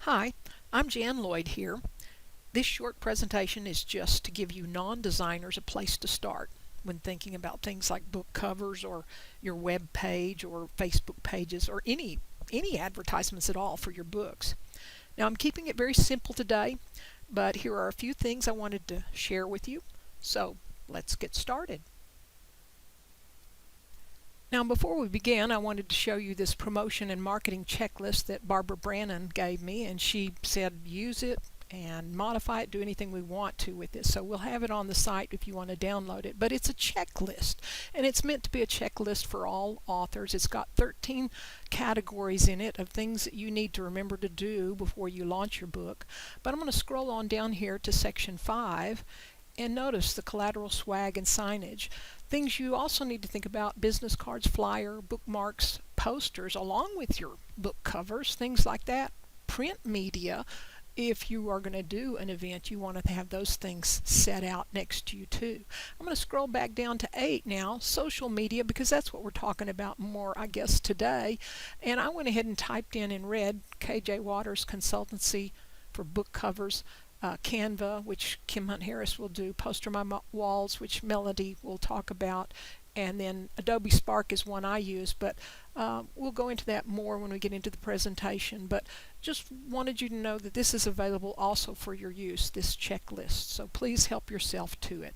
Hi, I'm Jan Lloyd here. This short presentation is just to give you non-designers a place to start when thinking about things like book covers or your web page or Facebook pages or any advertisements at all for your books. Now I'm keeping it very simple today, but here are a few things I wanted to share with you. So let's get started. Now before we begin, I wanted to show you this promotion and marketing checklist that Barbara Brannon gave me, and she said use it and modify it, do anything we want to with this. So we'll have it on the site if you want to download it. But it's a checklist, and it's meant to be a checklist for all authors. It's got 13 categories in it of things that you need to remember to do before you launch your book. But I'm going to scroll on down here to section 5 and notice the collateral, swag, and signage. Things you also need to think about: business cards, flyer, bookmarks, posters, along with your book covers, things like that. Print media, if you are going to do an event, you want to have those things set out next to you too. I'm going to scroll back down to 8 now, social media, because that's what we're talking about more, I guess, today. And I went ahead and typed in red, KJ Waters Consultancy for book covers. Canva, which Kim Hunt Harris will do, Poster My Walls, which Melody will talk about, and then Adobe Spark is one I use, but we'll go into that more when we get into the presentation. But just wanted you to know that this is available also for your use, this checklist, so please help yourself to it.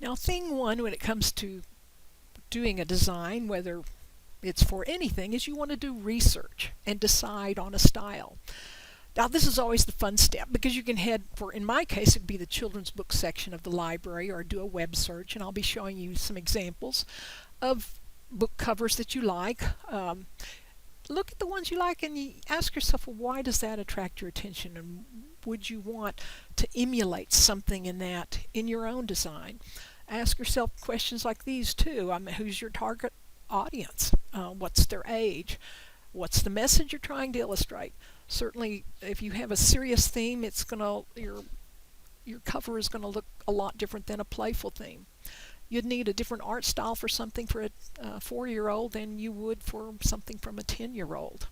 Now, thing one when it comes to doing a design, whether it's for anything, is you want to do research and decide on a style. Now this is always the fun step, because you can head for, in my case, it'd be the children's book section of the library, or do a web search, and I'll be showing you some examples of book covers that you like. Look at the ones you like and you ask yourself, well, why does that attract your attention, and would you want to emulate something in that in your own design? Ask yourself questions like these too. Who's your target audience? What's their age? What's the message you're trying to illustrate? Certainly, if you have a serious theme, it's gonna your cover is going to look a lot different than a playful theme. You'd need a different art style for something for a 4-year-old than you would for something from a 10-year-old.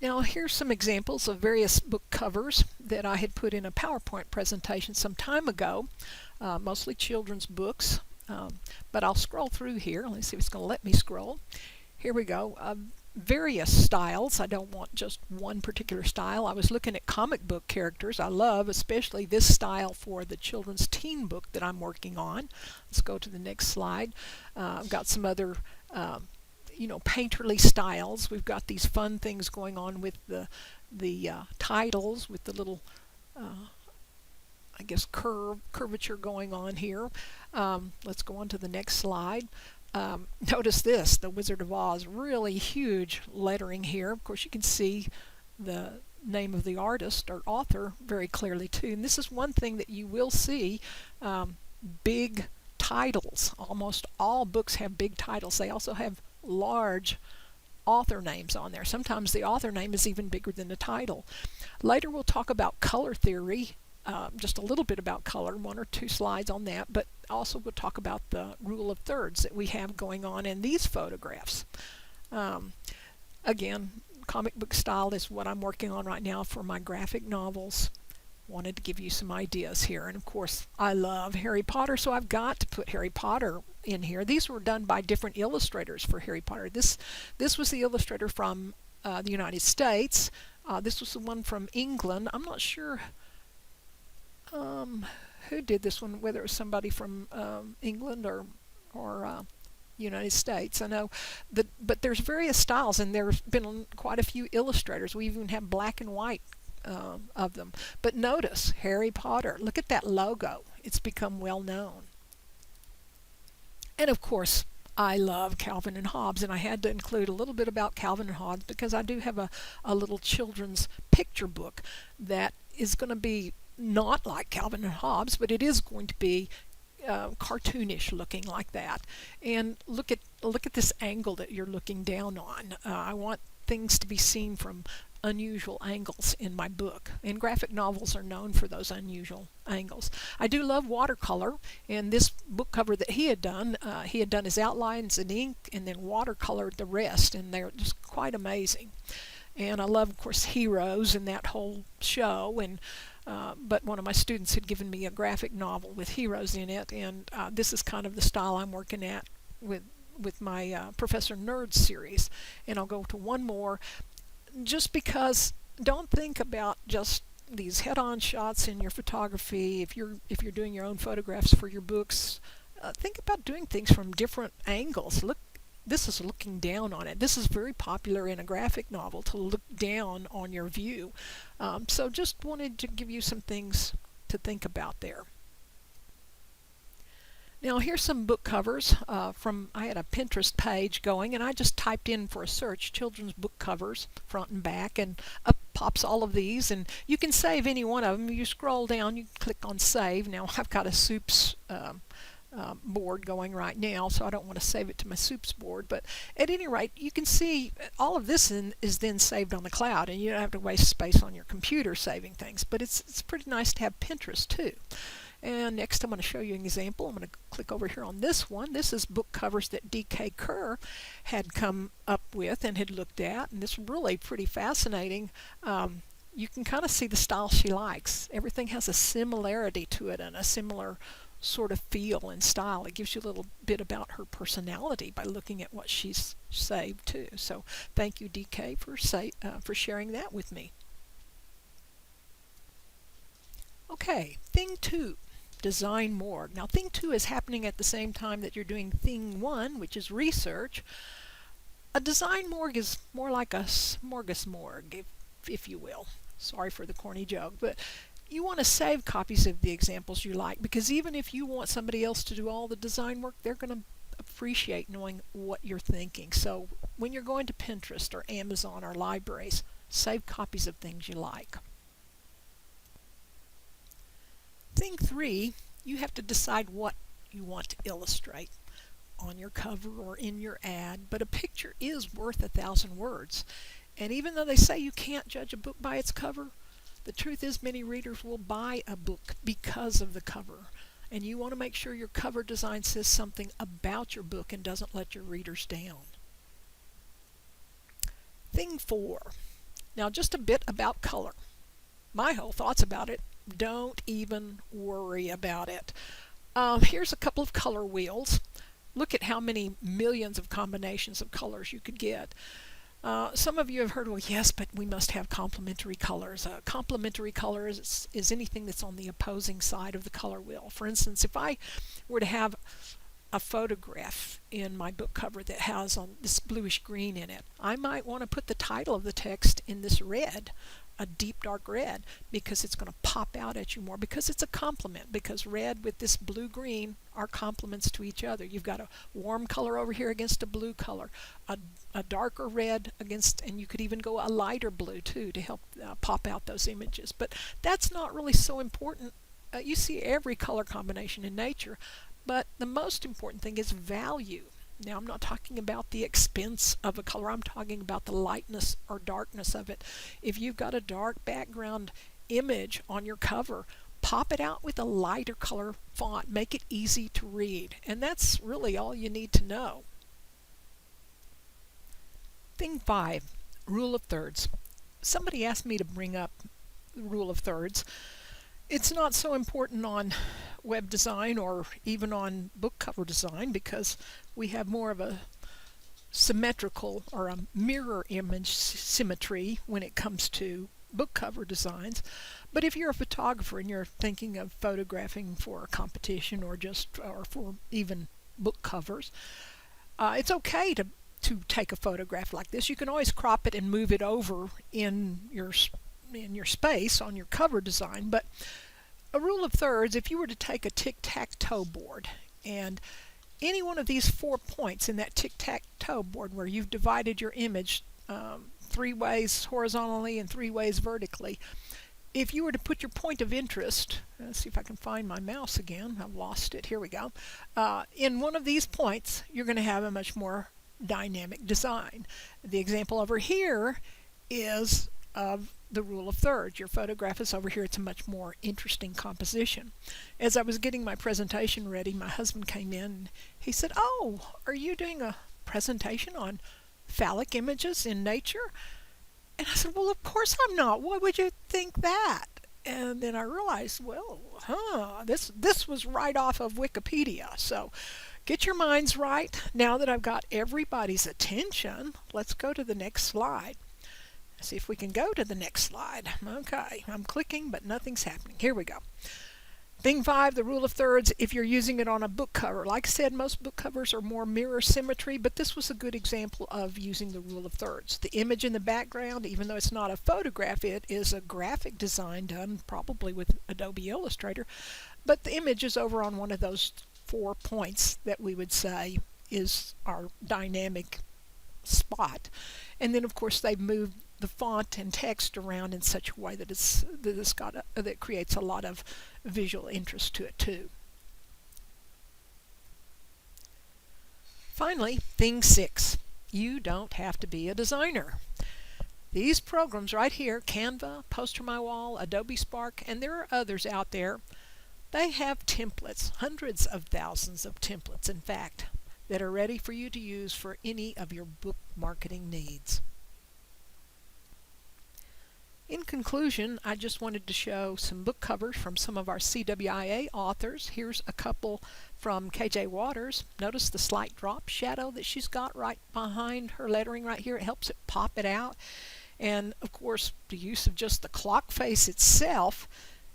Now here's some examples of various book covers that I had put in a PowerPoint presentation some time ago, mostly children's books, but I'll scroll through here. Let's see if it's going to let me scroll. Here we go. Various styles. I don't want just one particular style. I was looking at comic book characters. I love especially this style for the children's teen book that I'm working on. Let's go to the next slide. I've got some other painterly styles. We've got these fun things going on with the titles, with the little I guess curvature going on here. Let's go on to the next slide. Notice this, the Wizard of Oz, really huge lettering here. Of course you can see the name of the artist or author very clearly too. And this is one thing that you will see, big titles. Almost all books have big titles. They also have large author names on there. Sometimes the author name is even bigger than the title. Later we'll talk about color theory. Just a little bit about color, 1 or 2 slides on that, but also we'll talk about the rule of thirds that we have going on in these photographs. Again, comic book style is what I'm working on right now for my graphic novels. Wanted to give you some ideas here, and of course I love Harry Potter, so I've got to put Harry Potter in here. These were done by different illustrators for Harry Potter. This was the illustrator from the United States. This was the one from England. I'm not sure who did this one, whether it was somebody from England or United States. I know that, but there's various styles, and there's been quite a few illustrators. We even have black and white of them. But notice Harry Potter. Look at that logo. It's become well known. And of course, I love Calvin and Hobbes, and I had to include a little bit about Calvin and Hobbes because I do have a little children's picture book that is going to be not like Calvin and Hobbes, but it is going to be cartoonish looking like that. And look at this angle that you're looking down on. I want things to be seen from unusual angles in my book, and graphic novels are known for those unusual angles. I do love watercolor, and this book cover that he had done his outlines in ink and then watercolored the rest, and they're just quite amazing. And I love, of course, Heroes and that whole show, and but one of my students had given me a graphic novel with heroes in it, and this is kind of the style I'm working at with my Professor Nerd series. And I'll go to one more, just because don't think about just these head-on shots in your photography. If you're doing your own photographs for your books, think about doing things from different angles. Look, this is looking down on it. This is very popular in a graphic novel, to look down on your view. So just wanted to give you some things to think about there. Now here's some book covers I had a Pinterest page going, and I just typed in for a search children's book covers front and back, and up pops all of these, and you can save any one of them. You scroll down, you click on save. Now I've got a Soups board going right now, so I don't want to save it to my Soups board, but at any rate, you can see all of this is then saved on the cloud, and you don't have to waste space on your computer saving things. But it's pretty nice to have Pinterest too. And next I'm going to show you an example. I'm going to click over here on this one. This is book covers that D.K. Kerr had come up with and had looked at, and it's really pretty fascinating. You can kind of see the style she likes. Everything has a similarity to it and a similar sort of feel and style. It gives you a little bit about her personality by looking at what she's saved too. So thank you, D.K., for sharing that with me. Okay, thing 2. Design more. Now thing 2 is happening at the same time that you're doing thing 1, which is research. A design morgue is more like a smorgasbord, if you will. Sorry for the corny joke, but you want to save copies of the examples you like, because even if you want somebody else to do all the design work, they're going to appreciate knowing what you're thinking. So when you're going to Pinterest or Amazon or libraries, save copies of things you like. Thing 3, you have to decide what you want to illustrate on your cover or in your ad, but a picture is worth 1,000 words. And even though they say you can't judge a book by its cover, the truth is many readers will buy a book because of the cover. And you want to make sure your cover design says something about your book and doesn't let your readers down. Thing 4. Now just a bit about color. My whole thoughts about it: don't even worry about it. Here's a couple of color wheels. Look at how many millions of combinations of colors you could get. Some of you have heard, well, yes, but we must have complementary colors. Complementary colors is anything that's on the opposing side of the color wheel. For instance, if I were to have a photograph in my book cover that has on this bluish green in it, I might want to put the title of the text in this red, a deep dark red, because it's going to pop out at you more, because it's a complement, because red with this blue green are complements to each other. You've got a warm color over here against a blue color, a darker red against, and you could even go a lighter blue too to help pop out those images. But that's not really so important. You see every color combination in nature, but the most important thing is value. Now, I'm not talking about the expense of a color. I'm talking about the lightness or darkness of it. If you've got a dark background image on your cover, pop it out with a lighter color font. Make it easy to read. And that's really all you need to know. Thing 5, rule of thirds. Somebody asked me to bring up the rule of thirds. It's not so important on web design or even on book cover design, because we have more of a symmetrical or a mirror image symmetry when it comes to book cover designs. But if you're a photographer and you're thinking of photographing for a competition or for even book covers, it's okay to take a photograph like this. You can always crop it and move it over in your space on your cover design. But a rule of thirds, if you were to take a tic-tac-toe board, and any one of these 4 points in that tic-tac-toe board where you've divided your image 3 ways horizontally and 3 ways vertically, if you were to put your point of interest, let's see if I can find my mouse again, I've lost it, here we go, in one of these points, you're going to have a much more dynamic design. The example over here is of the rule of thirds. Your photograph is over here. It's a much more interesting composition. As I was getting my presentation ready, my husband came in and he said, "Oh, are you doing a presentation on phallic images in nature?" And I said, "Well, of course I'm not. Why would you think that?" And then I realized, well, this was right off of Wikipedia. So get your minds right. Now that I've got everybody's attention, let's go to the next slide. See if we can go to the next slide. Okay, I'm clicking, but nothing's happening. Here we go. Thing 5, the rule of thirds, if you're using it on a book cover. Like I said, most book covers are more mirror symmetry, but this was a good example of using the rule of thirds. The image in the background, even though it's not a photograph, it is a graphic design done probably with Adobe Illustrator, but the image is over on one of those 4 points that we would say is our dynamic spot. And then, of course, they've moved the font and text around in such a way that that creates a lot of visual interest to it too. Finally, thing 6, you don't have to be a designer. These programs right here, Canva, Poster My Wall, Adobe Spark, and there are others out there, they have templates, hundreds of thousands of templates in fact, that are ready for you to use for any of your book marketing needs. In conclusion, I just wanted to show some book covers from some of our CWIA authors. Here's a couple from KJ Waters. Notice the slight drop shadow that she's got right behind her lettering right here. It helps it pop it out. And of course, the use of just the clock face itself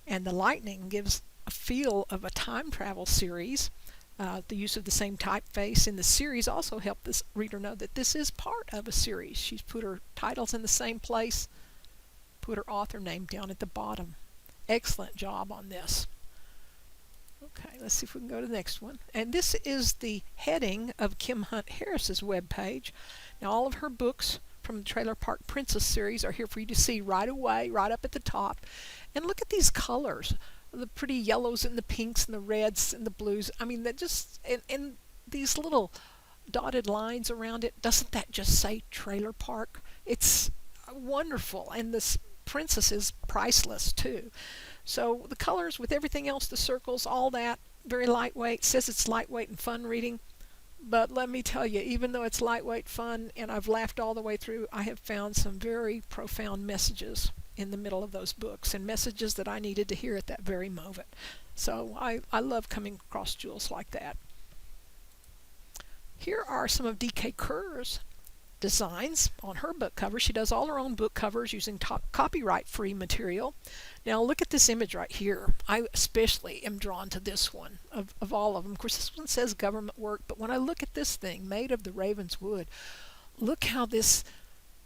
and the lightning gives a feel of a time travel series. The use of the same typeface in the series also helped this reader know that this is part of a series. She's put her titles in the same place, put her author name down at the bottom. Excellent job on this. Okay, let's see if we can go to the next one. And this is the heading of Kim Hunt Harris's webpage. Now all of her books from the Trailer Park Princess series are here for you to see right away, right up at the top. And look at these colors, the pretty yellows and the pinks and the reds and the blues. I mean, that just, and these little dotted lines around it, doesn't that just say Trailer Park? It's wonderful, and this Princess is priceless too. So the colors with everything else, the circles, all that, very lightweight. It says it's lightweight and fun reading, but let me tell you, even though it's lightweight fun and I've laughed all the way through, I have found some very profound messages in the middle of those books, and messages that I needed to hear at that very moment. So I love coming across jewels like that. Here are some of D.K. Kerr's designs on her book cover. She does all her own book covers using copyright-free material. Now look at this image right here. I especially am drawn to this one of all of them. Of course, this one says government work, but when I look at this thing made of the raven's wood, look how this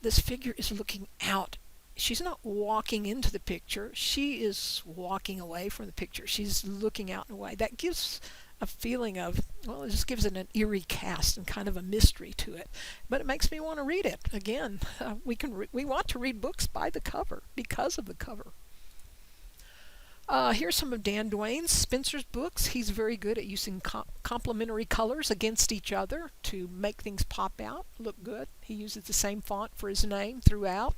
figure is looking out. She's not walking into the picture. She is walking away from the picture. She's looking out and away. That gives a feeling of, well, it just gives it an eerie cast and kind of a mystery to it. But it makes me want to read it. Again, we want to read books by the cover, because of the cover. Here's some of Dan Duane's Spencer's books. He's very good at using complementary colors against each other to make things pop out, look good. He uses the same font for his name throughout.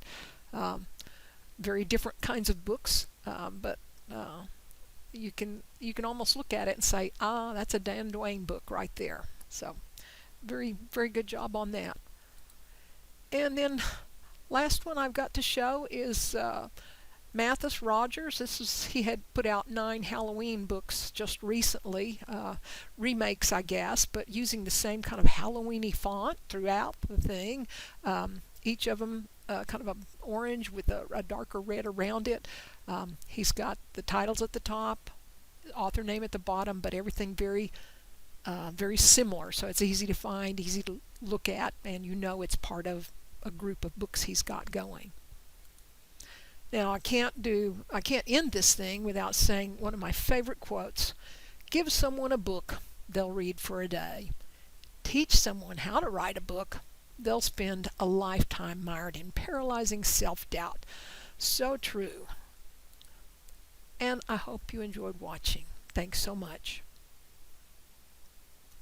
Very different kinds of books, but you can almost look at it and say, that's a Dan Duane book right there. So very, very good job on that. And then last one I've got to show is Mathis Rogers. He had put out 9 Halloween books just recently, remakes I guess, but using the same kind of Halloween-y font throughout the thing. Each of them kind of an orange with a darker red around it. He's got the titles at the top, author name at the bottom, but everything very very similar, so it's easy to find, easy to look at, and you know it's part of a group of books he's got going. Now I can't end this thing without saying one of my favorite quotes. Give someone a book they'll read for a day. Teach someone how to write a book, they'll spend a lifetime mired in paralyzing self-doubt. So true. And I hope you enjoyed watching. Thanks so much.